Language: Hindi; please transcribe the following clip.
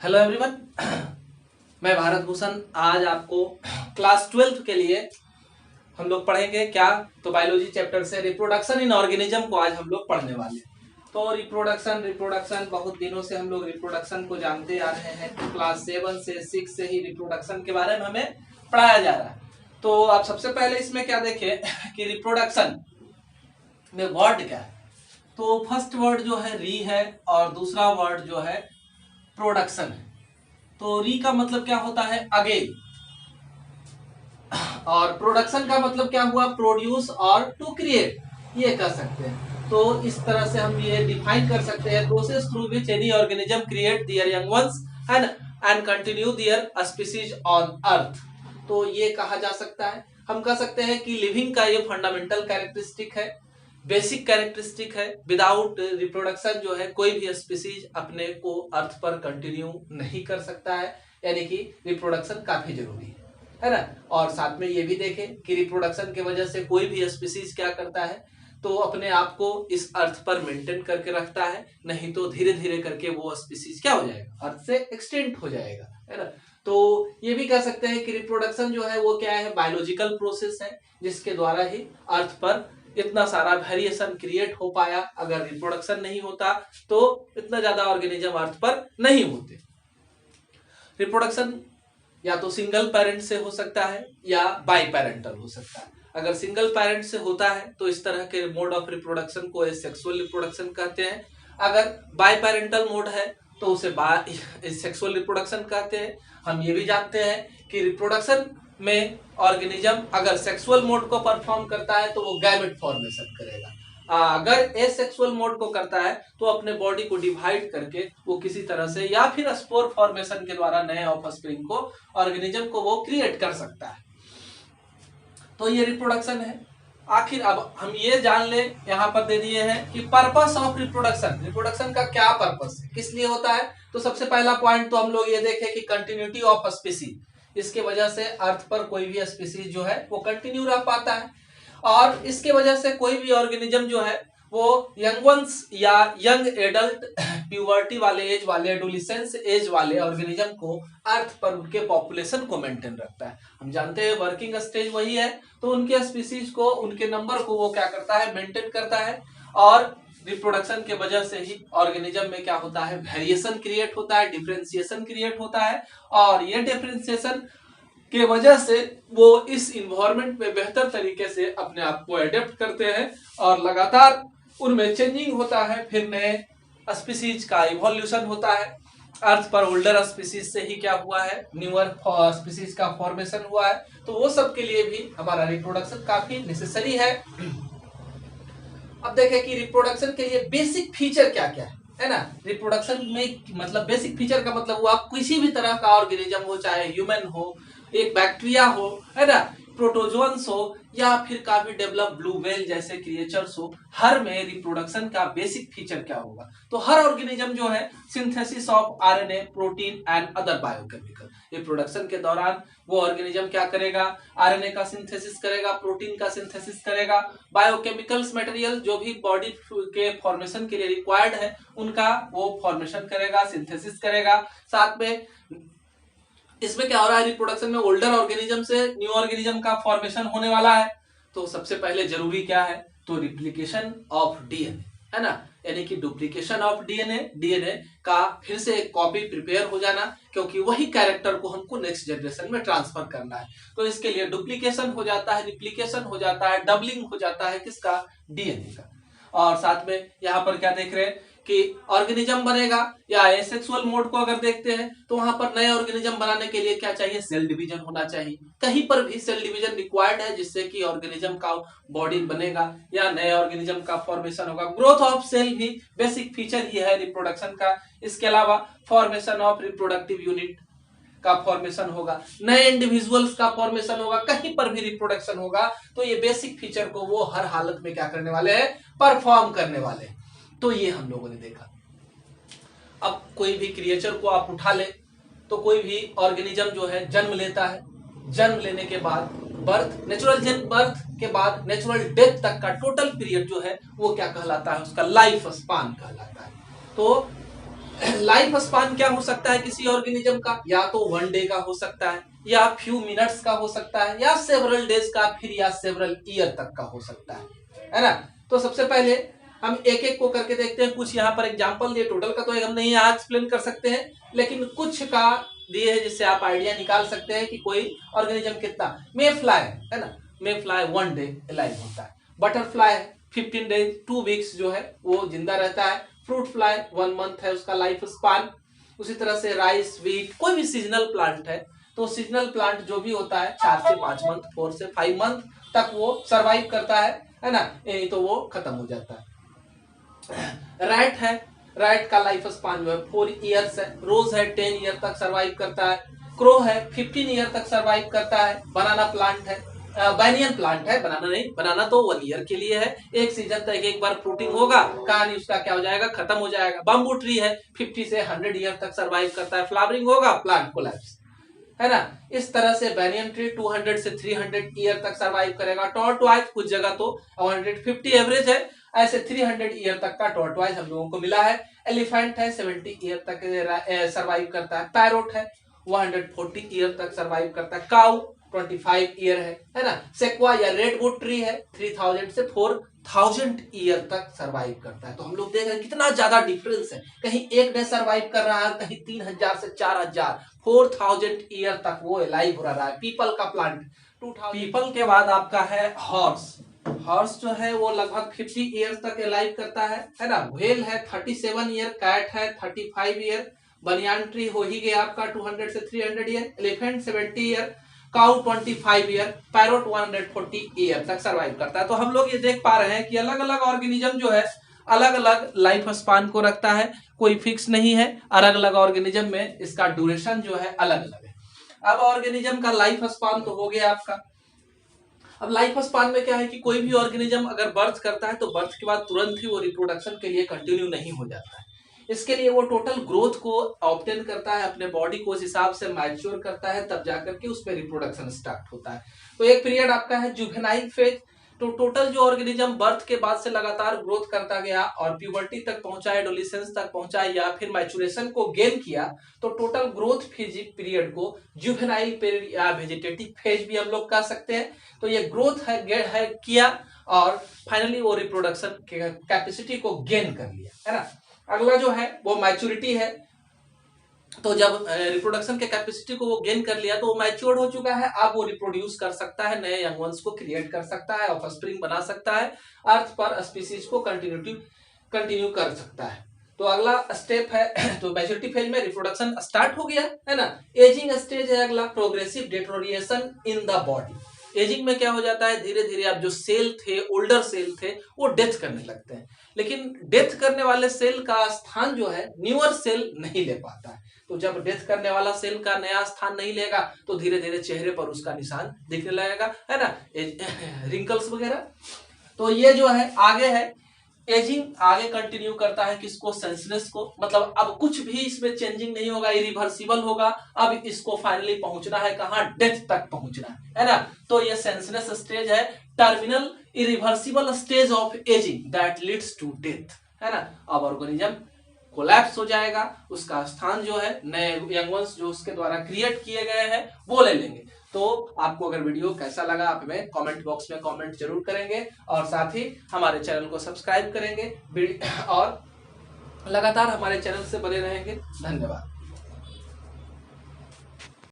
हेलो एवरीवन, मैं भारत भूषण। आज आपको क्लास 12 के लिए हम लोग पढ़ेंगे क्या, तो बायोलॉजी चैप्टर से रिप्रोडक्शन इन ऑर्गेनिज्म को आज हम लोग पढ़ने वाले हैं। तो रिप्रोडक्शन बहुत दिनों से हम लोग रिप्रोडक्शन को जानते आ रहे हैं। क्लास 7 से 6 से ही रिप्रोडक्शन के बारे में हमें पढ़ाया जा रहा है। तो आप सबसे पहले इसमें क्या देखें कि रिप्रोडक्शन में वर्ड क्या है। तो फर्स्ट वर्ड जो है री है और दूसरा वर्ड जो है प्रोडक्शन है। तो री का मतलब क्या होता है, अगेन, और प्रोडक्शन का मतलब क्या हुआ, प्रोड्यूस और टू क्रिएट, ये कह सकते हैं। तो इस तरह से हम ये डिफाइन कर सकते हैं, process through which any organism create their young ones and continue their species on earth. तो ये कहा जा सकता है। हम कह सकते हैं कि लिविंग का ये फंडामेंटल कैरेक्टरिस्टिक है, बेसिक कैरेक्टरिस्टिक है। विदाउट रिप्रोडक्शन जो है कोई भी स्पीसीज अपने को अर्थ पर कंटिन्यू नहीं कर सकता है, यानी कि रिप्रोडक्शन काफी जरूरी है ना। और साथ में ये भी देखें कि रिप्रोडक्शन के वजह से कोई भी स्पीसीज क्या करता है, तो अपने आप को इस अर्थ पर मेंटेन करके रखता है, नहीं तो धीरे धीरे करके वो स्पीसीज क्या हो जाएगा, अर्थ से एक्सटेंट हो जाएगा, है ना। तो ये भी कह सकते हैं कि रिप्रोडक्शन जो है वो क्या है, बायोलॉजिकल प्रोसेस है, जिसके द्वारा ही अर्थ पर इतना सारा वेरिएशन क्रिएट हो पाया। अगर रिप्रोडक्शन नहीं होता तो इतना ज्यादा ऑर्गेनिज्म अर्थ पर नहीं होते। रिप्रोडक्शन या तो सिंगल पेरेंट से हो सकता है या बाई पेरेंटल हो सकता है। अगर सिंगल पेरेंट से होता है तो इस तरह के मोड ऑफ रिप्रोडक्शन को सेक्सुअल रिप्रोडक्शन कहते हैं। अगर बाई पेरेंटल मोड है तो उसे सेक्सुअल रिप्रोडक्शन कहते हैं। हम ये भी जानते हैं कि रिप्रोडक्शन में ऑर्गेनिज्म अगर सेक्सुअल मोड को परफॉर्म करता है तो वो गैमेट फॉर्मेशन करेगा। अगर एसेक्सुअल मोड को करता है तो अपने बॉडी को डिवाइड करके वो किसी तरह से या फिर स्पोर फॉर्मेशन के द्वारा नए ऑफस्प्रिंग को, ऑर्गेनिज्म को वो क्रिएट कर सकता है। तो ये रिप्रोडक्शन है। आखिर अब हम ये जान ले, यहाँ पर दे दिए हैं कि पर्पस ऑफ रिप्रोडक्शन, रिप्रोडक्शन का क्या पर्पस है, किस लिए होता है। तो सबसे पहला पॉइंट तो हम लोग ये देखें कि कंटिन्यूटी ऑफ स्पीसीज, इसके वजह से अर्थ पर कोई भी स्पीसीज जो है वो कंटिन्यू रह पाता है। और इसके वजह से कोई भी ऑर्गेनिज्म जो है वो यंग वंस या यंग एडल्ट, प्यूबर्टी वाले एज वाले, एडोलिसेंस एज वाले ऑर्गेनिज्म को अर्थ पर उनके पॉपुलेशन को मेंटेन रखता है। हम जानते हैं वर्किंग स्टेज वही है, तो उनके स्पीसीज को, उनके नंबर को वो क्या करता है, मेंटेन करता है। और रिप्रोडक्शन के वजह से ही ऑर्गेनिज्म में क्या होता है, वेरिएशन क्रिएट होता है, डिफरेंशिएशन क्रिएट होता है। और ये डिफरेंशिएशन के वजह से वो इस इन्वायरमेंट में बेहतर तरीके से अपने आप को एडेप्ट करते हैं और लगातार उनमें चेंजिंग होता है। फिर नए स्पीसीज का इवोल्यूशन होता है। अर्थ पर ओल्डर स्पीसीज से ही क्या हुआ है, न्यूअर स्पीसीज का फॉर्मेशन हुआ है। तो वो सब के लिए भी हमारा रिप्रोडक्शन काफी नेसेसरी है। अब देखें कि रिप्रोडक्शन के लिए बेसिक फीचर क्या क्या है ना। रिप्रोडक्शन में मतलब बेसिक फीचर का मतलब हुआ किसी भी तरह का ऑर्गेनिज्म हो, चाहे ह्यूमन हो, एक बैक्टीरिया हो, है ना, प्रोटोजोन्स हो, या फिर काफी डेवलप ब्लू व्हेल जैसे क्रिएचर्स हो, हर में रिप्रोडक्शन का बेसिक फीचर क्या होगा। तो हर ऑर्गेनिज्म जो है synthesis of RNA, protein and other biochemical. Reproduction के दौरान वो ऑर्गेनिज्म क्या करेगा, आरएनए का सिंथेसिस करेगा, प्रोटीन का सिंथेसिस करेगा, बायोकेमिकल्स मटेरियल जो भी बॉडी के फॉर्मेशन के लिए रिक्वायर्ड है उनका वो फॉर्मेशन करेगा, सिंथेसिस करेगा। साथ में इसमें क्या हो रहा है, रिप्रोडक्शन में ओल्डर ऑर्गेनिज्म से न्यू ऑर्गेनिज्म का फॉर्मेशन होने वाला है। तो सबसे पहले जरूरी क्या है, तो रिप्लिकेशन ऑफ डीएनए, है ना, यानी कि डुप्लीकेशन ऑफ डीएनए, डीएनए का फिर से एक कॉपी प्रिपेयर हो जाना, क्योंकि वही कैरेक्टर को हमको नेक्स्ट जनरेशन में ट्रांसफर करना है। तो इसके लिए डुप्लीकेशन हो जाता है, रिप्लिकेशन हो जाता है, डबलिंग हो जाता है किसका, डीएनए का। और साथ में यहाँ पर क्या देख रहे हैं कि ऑर्गेनिज्म बनेगा, या एसेक्सुअल मोड को अगर देखते हैं तो वहां पर नए ऑर्गेनिज्म बनाने के लिए क्या चाहिए, सेल डिवीजन होना चाहिए। कहीं पर भी सेल डिवीजन रिक्वायर्ड है, जिससे कि ऑर्गेनिज्म का बॉडी बनेगा या नए ऑर्गेनिज्म का फॉर्मेशन होगा। ग्रोथ ऑफ सेल भी बेसिक फीचर ही है रिप्रोडक्शन का। इसके अलावा फॉर्मेशन ऑफ रिप्रोडक्टिव यूनिट का फॉर्मेशन होगा, नए इंडिविजुअल्स का फॉर्मेशन होगा, कहीं पर भी रिप्रोडक्शन होगा। तो ये बेसिक फीचर को वो हर हालत में क्या करने वाले हैं, परफॉर्म करने वाले हैं। तो ये हम लोगों ने देखा। अब कोई भी क्रिएचर को आप उठा ले, तो कोई भी ऑर्गेनिज्म जो है जन्म लेता है, जन्म लेने के बाद बर्थ, नेचुरल बर्थ के बाद नेचुरल डेथ तक का टोटल पीरियड जो है वो क्या कहलाता है, उसका लाइफ स्पान कहलाता है। तो लाइफ स्पान क्या हो सकता है किसी ऑर्गेनिज्म का, या तो 1 डे का हो सकता है, या फ्यू मिनट्स का हो सकता है, या सेवरल डेज का, फिर या सेवरल ईयर तक का हो सकता है ना। तो सबसे पहले हम एक एक को करके देखते हैं। कुछ यहाँ पर एग्जांपल दिए, टोटल का तो हम नहीं यहाँ एक्सप्लेन कर सकते हैं, लेकिन कुछ का दिए है जिससे आप आइडिया निकाल सकते हैं कि कोई ऑर्गेनिज्म कितना। मे फ्लाई है ना, मे फ्लाई 1 डे लाइव होता है। बटरफ्लाई 15 डेज 2 वीक्स जो है वो जिंदा रहता है। फ्रूट फ्लाई 1 मंथ है उसका लाइफ स्पान। उसी तरह से राइस, व्हीट, कोई भी सीजनल प्लांट है तो सीजनल प्लांट जो भी होता है 4 से 5 मंथ, 4 से 5 मंथ तक वो सरवाइव करता है ना, नहीं तो वो खत्म हो जाता है। रैट है, रैट का लाइफ स्पान जो है 4 ईयर्स है। रोज है 10 ईयर तक सरवाइव करता है। क्रो है 15 ईयर तक सरवाइव करता है। बनाना प्लांट है, बैनियन प्लांट है, बनाना नहीं, बनाना तो 1 ईयर के लिए है, एक सीजन तक एक बार फ्रूटिंग होगा, कहानी उसका क्या हो जाएगा, खत्म हो जाएगा। बम्बू ट्री है 50 से 100 ईयर तक सरवाइव करता है, फ्लावरिंग होगा, प्लांट कोलैप्स, है ना। इस तरह से बैनियन ट्री 200 से 300 ईयर तक सरवाइव करेगा। टॉर्टवाइज कुछ जगह तो 150 एवरेज है, ऐसे 300 ईयर तक का टॉर्टवाइज हम लोगों को मिला है। एलिफेंट है 70 ईयर तक सरवाइव करता है। पैरोट है 140 ईयर तक सरवाइव करता है। काउ 25 ईयर है ना। सेक्वा या रेडवुड ट्री है 3000 से 4000 ईयर तक सरवाइव करता है। तो हम लोग देख रहे हैं कितना ज्यादा डिफरेंस है, कहीं एक डे सरवाइव कर रहा है, कहीं 3000 से 4000, 4000 ईयर तक वो लाइव हो रहा है। पीपल का प्लांट 2000। पीपल के बाद आपका है हॉर्स। हॉर्स जो है वो लगभग 50 ईयर तक लाइव करता है ना। व्हेल है 37 ईयर। कैट है 35 ईयर। बनियान ट्री हो ही गया आपका 200 से 300 year. Elephant 70 year. Cow 25 year. Parrot 140 year तक सरवाइव करता है। तो हम लोग ये देख पा रहे हैं कि अलग अलग ऑर्गेनिज्म जो है अलग अलग लाइफ स्पान को रखता है, कोई फिक्स नहीं है। अलग अलग ऑर्गेनिज्म में इसका ड्यूरेशन जो है अलग अलग है। अब ऑर्गेनिज्म का लाइफ स्पान तो हो गया आपका। अब लाइफ स्पान में क्या है कि कोई भी ऑर्गेनिज्म अगर बर्थ करता है तो बर्थ के बाद तुरंत ही वो रिप्रोडक्शन के लिए कंटिन्यू नहीं हो जाता है। इसके लिए वो टोटल ग्रोथ को ऑब्टेन करता है, अपने बॉडी को उस हिसाब से मैच्योर करता है, तब जाकर के उसमें रिप्रोडक्शन स्टार्ट होता है। तो एक पीरियड आपका है जुवेनाइल फेज। तो टोटल जो ऑर्गेनिज्म बर्थ के बाद से लगातार ग्रोथ करता गया और प्यूबर्टी तक पहुंचा, एडोलेसेंस तक पहुंचा, या फिर मैचुरेशन को गेन किया, तो टोटल ग्रोथ पीरियड को जुवेनाइल पीरियड या वेजिटेटिव फेज भी हम लोग कह सकते हैं। तो ये ग्रोथ है किया और फाइनली वो रिप्रोडक्शन कैपेसिटी को गेन कर लिया, है ना। अगला जो है वो मैच्योरिटी है। तो जब रिप्रोडक्शन के कैपेसिटी को वो गेन कर लिया तो वो मैच्योर्ड हो चुका है, अब वो रिप्रोड्यूस कर सकता है, नए यंग वंस को क्रिएट कर सकता है, ऑफस्प्रिंग बना सकता है, अर्थ पर स्पीसीज को कंटिन्यू कर सकता है। तो अगला स्टेप है तो मैच्योरिटी फेज में रिप्रोडक्शन स्टार्ट हो गया, है ना। एजिंग स्टेज है अगला, progressive deterioration in the body. Ageing में क्या हो जाता है, धीरे धीरे आप जो सेल थे, ओल्डर सेल थे, वो डेथ करने लगते हैं, लेकिन डेथ करने वाले सेल का स्थान जो है न्यूअर सेल नहीं ले पाता है। तो जब डेथ करने वाला सेल का नया स्थान नहीं लेगा तो धीरे धीरे चेहरे पर उसका निशान दिखने लगेगा, है ना, रिंकल्स वगैरह। तो ये जो है आगे है, एजिंग आगे कंटिन्यू करता है किसको, सेंसनेस को। मतलब अब कुछ भी इसमें चेंजिंग नहीं होगा, इरिवर्सिबल होगा। अब इसको फाइनली पहुंचना है कहां, डेथ तक पहुंचना है ना। तो ये सेंसनेस स्टेज है, terminal irreversible stage of ageing that leads to death, है ना। अब ऑर्गेनिज्म कोलैप्स हो जाएगा, उसका स्थान जो है नए यंग वंस जो उसके द्वारा क्रिएट किए गए हैं वो ले लेंगे। तो आपको अगर वीडियो कैसा लगा आप हमें कमेंट बॉक्स में कमेंट जरूर करेंगे, और साथ ही हमारे चैनल को सब्सक्राइब करेंगे और लगातार हमारे चैनल से बने रहेंगे। धन्यवाद।